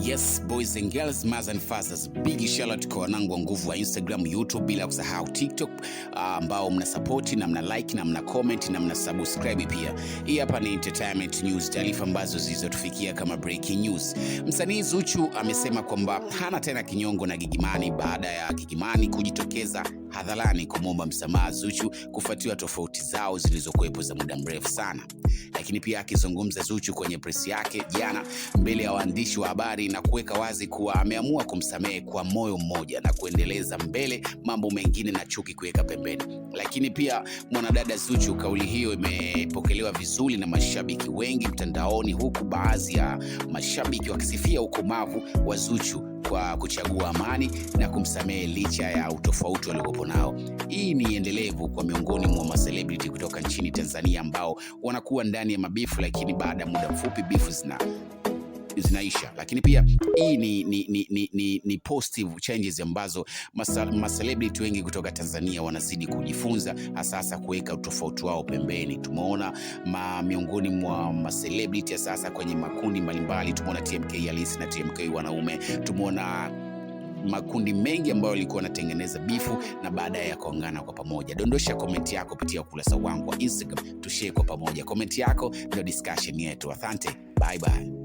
Yes, boys and girls, mothers and fathers, big shout out kwa wanangu wa nguvu wa Instagram, YouTube, bila kusahau TikTok ambao mna support na mna like na mna comment na mna subscribe pia. Hii hapa ni entertainment news, taarifa ambazo zilizotufikia kama breaking news. Msanii Zuchu amesema kwamba hana tena kinyongo na Gigy Money baada ya Gigy Money kujitokeza hadharani kumwomba msamaha Zuchu kufuatia tofauti zao zilizokuwepo za muda mrefu sana. Lakini pia akizungumza Zuchu kwenye press yake jana mbele ya waandishi wa habari na kuweka wazi kuwa ameamua kumsamehe kwa moyo mmoja na kuendeleza mbele mambo mengine na chuki kuweka pembeni. Lakini pia mwanadada Zuchu, kauli hiyo imepokelewa vizuri na mashabiki wengi mtandaoni, huku baadhi ya mashabiki wakisifia ukomavu wa Zuchu kwa kuchagua amani na kumsamehe licha ya utofauti waliokuwa nao. Hii ni endelevu kwa miongoni mwa celebrity kutoka nchini Tanzania ambao wanakuwa ndani ya mabifu, lakini baada ya muda mfupi bifu zinaisha. Lakini pia hii ni positive changes ambazo celebrity wengi kutoka Tanzania wanazidi kujifunza, hasa kuweka utofauti wao pembeni. Tumeona miongoni mwa celebrity sasa kwenye makundi mbalimbali, tumeona TMK halisi na TMK wanaume, tumeona makundi mengi ambayo walikuwa wanatengeneza bifu na baadaye yakaungana kwa pamoja. Dondosha comment yako kupitia ukurasa wangu wa Instagram, tushare kwa pamoja. Comment yako ndio discussion yetu. Asante, bye bye.